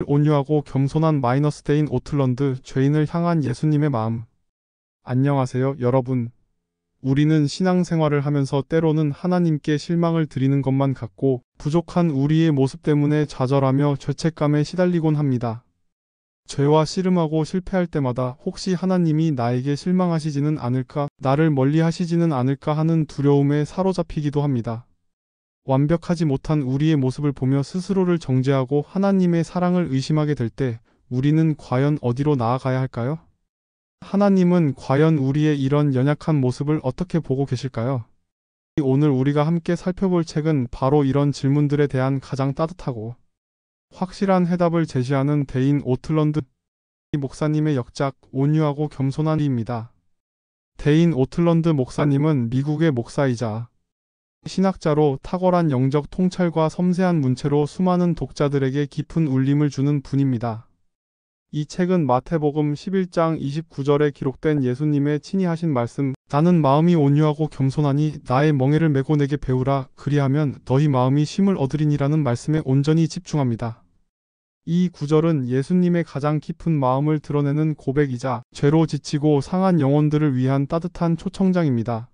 온유하고 겸손한 마이너스대인 오틀런드 죄인을 향한 예수님의 마음. 안녕하세요, 여러분. 우리는 신앙생활을 하면서 때로는 하나님께 실망을 드리는 것만 같고 부족한 우리의 모습 때문에 좌절하며 죄책감에 시달리곤 합니다. 죄와 씨름하고 실패할 때마다 혹시 하나님이 나에게 실망하시지는 않을까, 나를 멀리 하시지는 않을까 하는 두려움에 사로잡히기도 합니다. 완벽하지 못한 우리의 모습을 보며 스스로를 정죄하고 하나님의 사랑을 의심하게 될 때 우리는 과연 어디로 나아가야 할까요? 하나님은 과연 우리의 이런 연약한 모습을 어떻게 보고 계실까요? 오늘 우리가 함께 살펴볼 책은 바로 이런 질문들에 대한 가장 따뜻하고 확실한 해답을 제시하는 데인 오틀런드 목사님의 역작 온유하고 겸손한 이입니다. 데인 오틀런드 목사님은 미국의 목사이자 신학자로 탁월한 영적 통찰과 섬세한 문체로 수많은 독자들에게 깊은 울림을 주는 분입니다. 이 책은 마태복음 11장 29절에 기록된 예수님의 친히 하신 말씀, 나는 마음이 온유하고 겸손하니 나의 멍에를 메고 내게 배우라, 그리하면 너희 마음이 쉼을 얻으리니라는 말씀에 온전히 집중합니다. 이 구절은 예수님의 가장 깊은 마음을 드러내는 고백이자 죄로 지치고 상한 영혼들을 위한 따뜻한 초청장입니다.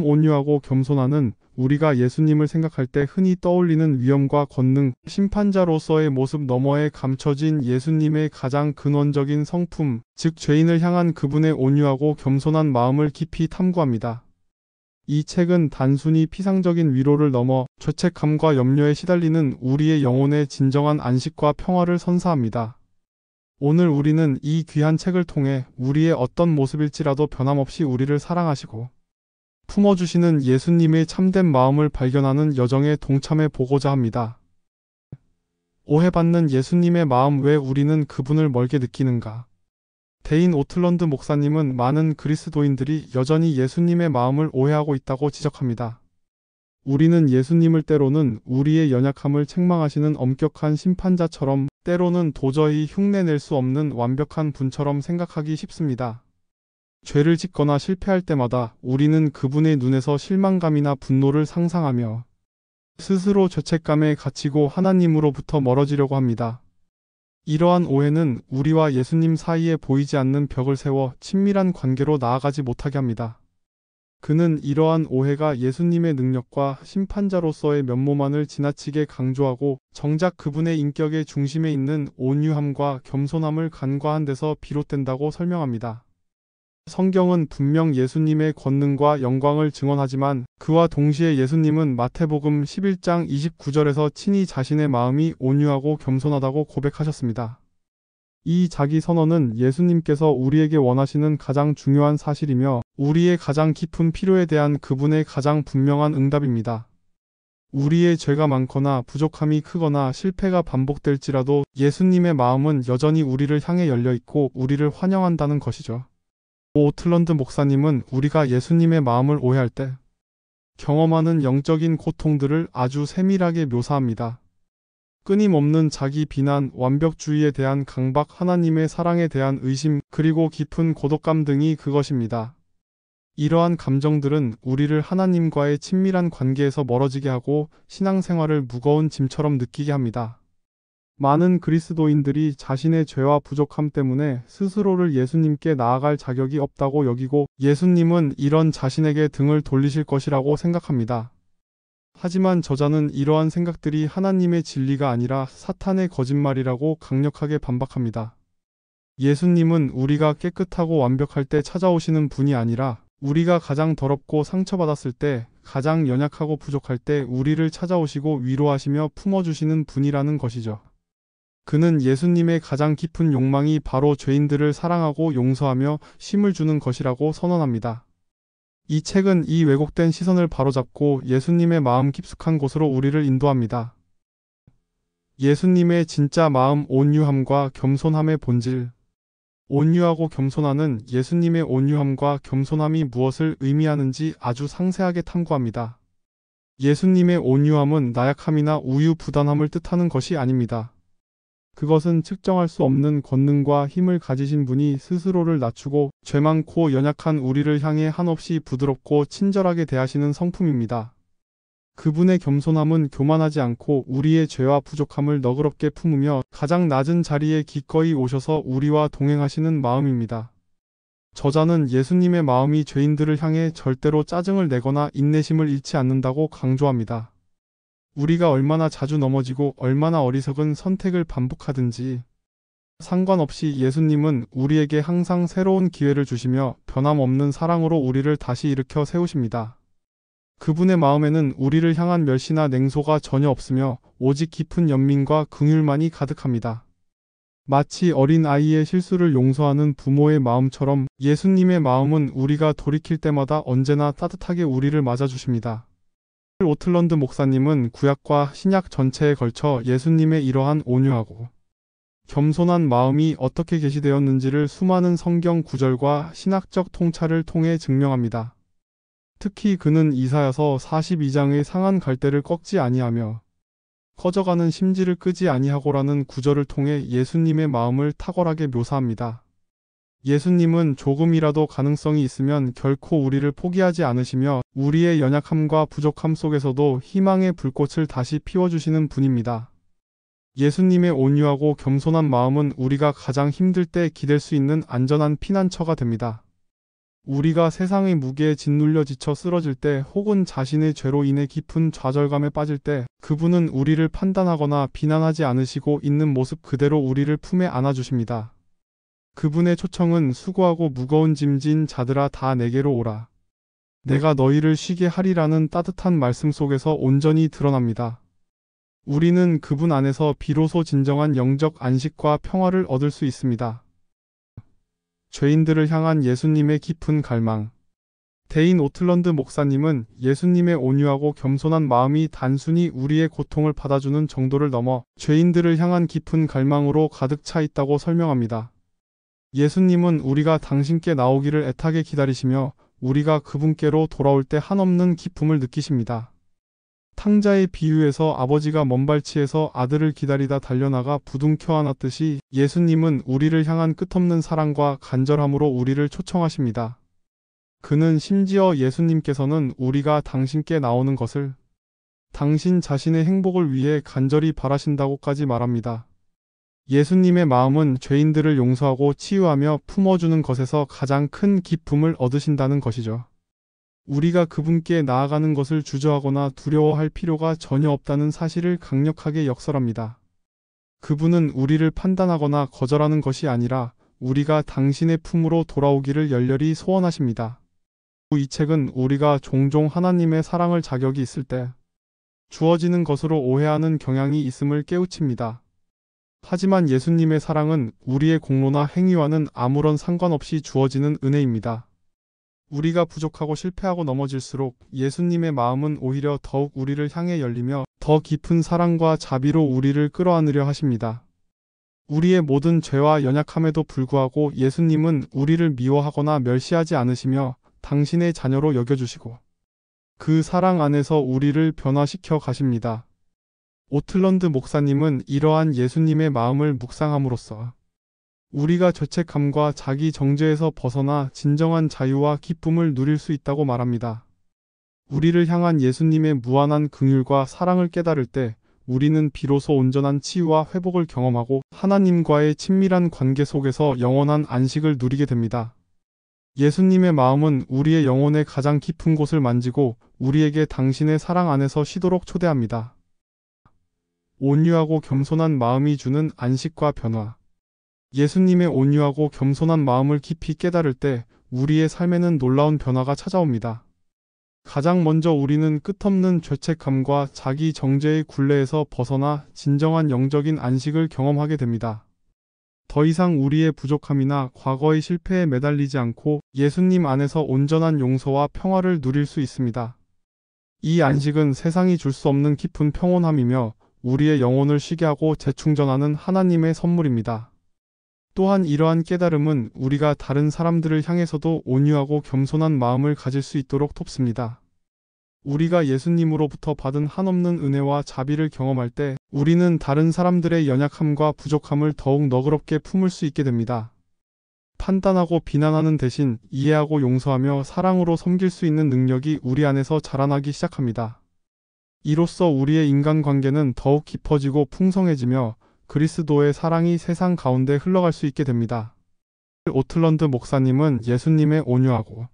온유하고 겸손하는 우리가 예수님을 생각할 때 흔히 떠올리는 위엄과 권능, 심판자로서의 모습 너머에 감춰진 예수님의 가장 근원적인 성품, 즉 죄인을 향한 그분의 온유하고 겸손한 마음을 깊이 탐구합니다. 이 책은 단순히 피상적인 위로를 넘어 죄책감과 염려에 시달리는 우리의 영혼의 진정한 안식과 평화를 선사합니다. 오늘 우리는 이 귀한 책을 통해 우리의 어떤 모습일지라도 변함없이 우리를 사랑하시고 품어주시는 예수님의 참된 마음을 발견하는 여정에 동참해 보고자 합니다. 오해받는 예수님의 마음, 왜 우리는 그분을 멀게 느끼는가? 데인 오틀런드 목사님은 많은 그리스도인들이 여전히 예수님의 마음을 오해하고 있다고 지적합니다. 우리는 예수님을 때로는 우리의 연약함을 책망하시는 엄격한 심판자처럼, 때로는 도저히 흉내낼 수 없는 완벽한 분처럼 생각하기 쉽습니다. 죄를 짓거나 실패할 때마다 우리는 그분의 눈에서 실망감이나 분노를 상상하며 스스로 죄책감에 갇히고 하나님으로부터 멀어지려고 합니다. 이러한 오해는 우리와 예수님 사이에 보이지 않는 벽을 세워 친밀한 관계로 나아가지 못하게 합니다. 그는 이러한 오해가 예수님의 능력과 심판자로서의 면모만을 지나치게 강조하고 정작 그분의 인격의 중심에 있는 온유함과 겸손함을 간과한 데서 비롯된다고 설명합니다. 성경은 분명 예수님의 권능과 영광을 증언하지만 그와 동시에 예수님은 마태복음 11장 29절에서 친히 자신의 마음이 온유하고 겸손하다고 고백하셨습니다. 이 자기 선언은 예수님께서 우리에게 원하시는 가장 중요한 사실이며 우리의 가장 깊은 필요에 대한 그분의 가장 분명한 응답입니다. 우리의 죄가 많거나 부족함이 크거나 실패가 반복될지라도 예수님의 마음은 여전히 우리를 향해 열려있고 우리를 환영한다는 것이죠. 오틀런드 목사님은 우리가 예수님의 마음을 오해할 때 경험하는 영적인 고통들을 아주 세밀하게 묘사합니다. 끊임없는 자기 비난, 완벽주의에 대한 강박, 하나님의 사랑에 대한 의심, 그리고 깊은 고독감 등이 그것입니다. 이러한 감정들은 우리를 하나님과의 친밀한 관계에서 멀어지게 하고 신앙생활을 무거운 짐처럼 느끼게 합니다. 많은 그리스도인들이 자신의 죄와 부족함 때문에 스스로를 예수님께 나아갈 자격이 없다고 여기고 예수님은 이런 자신에게 등을 돌리실 것이라고 생각합니다. 하지만 저자는 이러한 생각들이 하나님의 진리가 아니라 사탄의 거짓말이라고 강력하게 반박합니다. 예수님은 우리가 깨끗하고 완벽할 때 찾아오시는 분이 아니라 우리가 가장 더럽고 상처받았을 때, 가장 연약하고 부족할 때 우리를 찾아오시고 위로하시며 품어주시는 분이라는 것이죠. 그는 예수님의 가장 깊은 욕망이 바로 죄인들을 사랑하고 용서하며 쉼을 주는 것이라고 선언합니다. 이 책은 이 왜곡된 시선을 바로잡고 예수님의 마음 깊숙한 곳으로 우리를 인도합니다. 예수님의 진짜 마음, 온유함과 겸손함의 본질. 온유하고 겸손하는 예수님의 온유함과 겸손함이 무엇을 의미하는지 아주 상세하게 탐구합니다. 예수님의 온유함은 나약함이나 우유부단함을 뜻하는 것이 아닙니다. 그것은 측정할 수 없는 권능과 힘을 가지신 분이 스스로를 낮추고 죄 많고 연약한 우리를 향해 한없이 부드럽고 친절하게 대하시는 성품입니다. 그분의 겸손함은 교만하지 않고 우리의 죄와 부족함을 너그럽게 품으며 가장 낮은 자리에 기꺼이 오셔서 우리와 동행하시는 마음입니다. 저자는 예수님의 마음이 죄인들을 향해 절대로 짜증을 내거나 인내심을 잃지 않는다고 강조합니다. 우리가 얼마나 자주 넘어지고 얼마나 어리석은 선택을 반복하든지 상관없이 예수님은 우리에게 항상 새로운 기회를 주시며 변함없는 사랑으로 우리를 다시 일으켜 세우십니다. 그분의 마음에는 우리를 향한 멸시나 냉소가 전혀 없으며 오직 깊은 연민과 긍휼만이 가득합니다. 마치 어린 아이의 실수를 용서하는 부모의 마음처럼 예수님의 마음은 우리가 돌이킬 때마다 언제나 따뜻하게 우리를 맞아주십니다. 오틀런드 목사님은 구약과 신약 전체에 걸쳐 예수님의 이러한 온유하고 겸손한 마음이 어떻게 계시되었는지를 수많은 성경 구절과 신학적 통찰을 통해 증명합니다. 특히 그는 이사야서 42장의 상한 갈대를 꺾지 아니하며 커져가는 심지를 끄지 아니하고라는 구절을 통해 예수님의 마음을 탁월하게 묘사합니다. 예수님은 조금이라도 가능성이 있으면 결코 우리를 포기하지 않으시며 우리의 연약함과 부족함 속에서도 희망의 불꽃을 다시 피워주시는 분입니다. 예수님의 온유하고 겸손한 마음은 우리가 가장 힘들 때 기댈 수 있는 안전한 피난처가 됩니다. 우리가 세상의 무게에 짓눌려 지쳐 쓰러질 때 혹은 자신의 죄로 인해 깊은 좌절감에 빠질 때 그분은 우리를 판단하거나 비난하지 않으시고 있는 모습 그대로 우리를 품에 안아주십니다. 그분의 초청은 수고하고 무거운 짐진 자들아 다 내게로 오라. 내가 너희를 쉬게 하리라는 따뜻한 말씀 속에서 온전히 드러납니다. 우리는 그분 안에서 비로소 진정한 영적 안식과 평화를 얻을 수 있습니다. 죄인들을 향한 예수님의 깊은 갈망. 데인 오틀런드 목사님은 예수님의 온유하고 겸손한 마음이 단순히 우리의 고통을 받아주는 정도를 넘어 죄인들을 향한 깊은 갈망으로 가득 차 있다고 설명합니다. 예수님은 우리가 당신께 나오기를 애타게 기다리시며 우리가 그분께로 돌아올 때 한없는 기쁨을 느끼십니다. 탕자의 비유에서 아버지가 먼발치에서 아들을 기다리다 달려나가 부둥켜 안았듯이 예수님은 우리를 향한 끝없는 사랑과 간절함으로 우리를 초청하십니다. 그는 심지어 예수님께서는 우리가 당신께 나오는 것을 당신 자신의 행복을 위해 간절히 바라신다고까지 말합니다. 예수님의 마음은 죄인들을 용서하고 치유하며 품어주는 것에서 가장 큰 기쁨을 얻으신다는 것이죠. 우리가 그분께 나아가는 것을 주저하거나 두려워할 필요가 전혀 없다는 사실을 강력하게 역설합니다. 그분은 우리를 판단하거나 거절하는 것이 아니라 우리가 당신의 품으로 돌아오기를 열렬히 소원하십니다. 이 책은 우리가 종종 하나님의 사랑을 자격이 있을 때 주어지는 것으로 오해하는 경향이 있음을 깨우칩니다. 하지만 예수님의 사랑은 우리의 공로나 행위와는 아무런 상관없이 주어지는 은혜입니다. 우리가 부족하고 실패하고 넘어질수록 예수님의 마음은 오히려 더욱 우리를 향해 열리며 더 깊은 사랑과 자비로 우리를 끌어안으려 하십니다. 우리의 모든 죄와 연약함에도 불구하고 예수님은 우리를 미워하거나 멸시하지 않으시며 당신의 자녀로 여겨주시고 그 사랑 안에서 우리를 변화시켜 가십니다. 오틀런드 목사님은 이러한 예수님의 마음을 묵상함으로써 우리가 죄책감과 자기 정죄에서 벗어나 진정한 자유와 기쁨을 누릴 수 있다고 말합니다. 우리를 향한 예수님의 무한한 긍휼과 사랑을 깨달을 때 우리는 비로소 온전한 치유와 회복을 경험하고 하나님과의 친밀한 관계 속에서 영원한 안식을 누리게 됩니다. 예수님의 마음은 우리의 영혼의 가장 깊은 곳을 만지고 우리에게 당신의 사랑 안에서 쉬도록 초대합니다. 온유하고 겸손한 마음이 주는 안식과 변화. 예수님의 온유하고 겸손한 마음을 깊이 깨달을 때 우리의 삶에는 놀라운 변화가 찾아옵니다. 가장 먼저 우리는 끝없는 죄책감과 자기 정죄의 굴레에서 벗어나 진정한 영적인 안식을 경험하게 됩니다. 더 이상 우리의 부족함이나 과거의 실패에 매달리지 않고 예수님 안에서 온전한 용서와 평화를 누릴 수 있습니다. 이 안식은 세상이 줄 수 없는 깊은 평온함이며 우리의 영혼을 쉬게 하고 재충전하는 하나님의 선물입니다. 또한 이러한 깨달음은 우리가 다른 사람들을 향해서도 온유하고 겸손한 마음을 가질 수 있도록 돕습니다. 우리가 예수님으로부터 받은 한없는 은혜와 자비를 경험할 때 우리는 다른 사람들의 연약함과 부족함을 더욱 너그럽게 품을 수 있게 됩니다. 판단하고 비난하는 대신 이해하고 용서하며 사랑으로 섬길 수 있는 능력이 우리 안에서 자라나기 시작합니다. 이로써 우리의 인간관계는 더욱 깊어지고 풍성해지며 그리스도의 사랑이 세상 가운데 흘러갈 수 있게 됩니다. 오틀런드 목사님은 예수님의 온유하고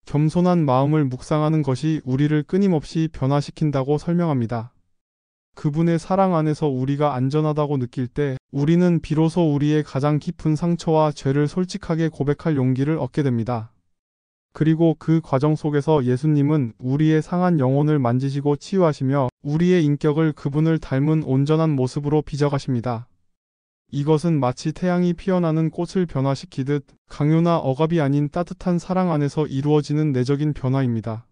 겸손한 마음을 묵상하는 것이 우리를 끊임없이 변화시킨다고 설명합니다. 그분의 사랑 안에서 우리가 안전하다고 느낄 때 우리는 비로소 우리의 가장 깊은 상처와 죄를 솔직하게 고백할 용기를 얻게 됩니다. 그리고 그 과정 속에서 예수님은 우리의 상한 영혼을 만지시고 치유하시며 우리의 인격을 그분을 닮은 온전한 모습으로 빚어가십니다. 이것은 마치 태양이 피어나는 꽃을 변화시키듯 강요나 억압이 아닌 따뜻한 사랑 안에서 이루어지는 내적인 변화입니다.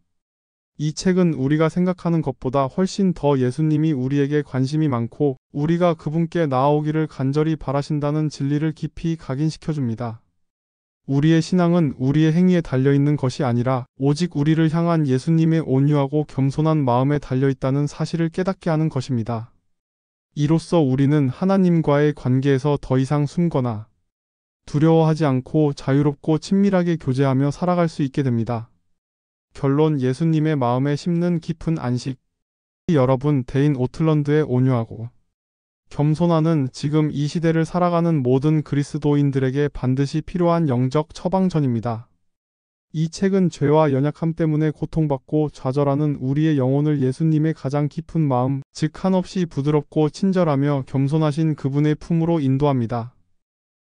이 책은 우리가 생각하는 것보다 훨씬 더 예수님이 우리에게 관심이 많고 우리가 그분께 나아오기를 간절히 바라신다는 진리를 깊이 각인시켜줍니다. 우리의 신앙은 우리의 행위에 달려있는 것이 아니라 오직 우리를 향한 예수님의 온유하고 겸손한 마음에 달려있다는 사실을 깨닫게 하는 것입니다. 이로써 우리는 하나님과의 관계에서 더 이상 숨거나 두려워하지 않고 자유롭고 친밀하게 교제하며 살아갈 수 있게 됩니다. 결론, 예수님의 마음에 심는 깊은 안식. 여러분, 데인 오틀런드의 온유하고 겸손함은 지금 이 시대를 살아가는 모든 그리스도인들에게 반드시 필요한 영적 처방전입니다. 이 책은 죄와 연약함 때문에 고통받고 좌절하는 우리의 영혼을 예수님의 가장 깊은 마음, 즉 한없이 부드럽고 친절하며 겸손하신 그분의 품으로 인도합니다.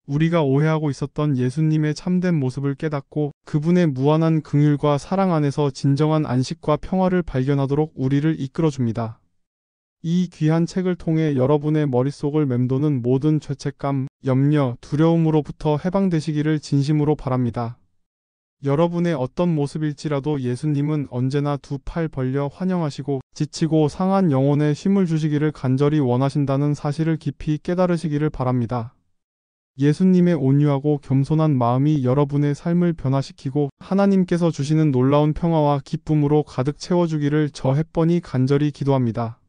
우리가 오해하고 있었던 예수님의 참된 모습을 깨닫고 그분의 무한한 긍휼과 사랑 안에서 진정한 안식과 평화를 발견하도록 우리를 이끌어줍니다. 이 귀한 책을 통해 여러분의 머릿속을 맴도는 모든 죄책감, 염려, 두려움으로부터 해방되시기를 진심으로 바랍니다. 여러분의 어떤 모습일지라도 예수님은 언제나 두 팔 벌려 환영하시고 지치고 상한 영혼에 쉼을 주시기를 간절히 원하신다는 사실을 깊이 깨달으시기를 바랍니다. 예수님의 온유하고 겸손한 마음이 여러분의 삶을 변화시키고 하나님께서 주시는 놀라운 평화와 기쁨으로 가득 채워주기를 저 햇번이 간절히 기도합니다.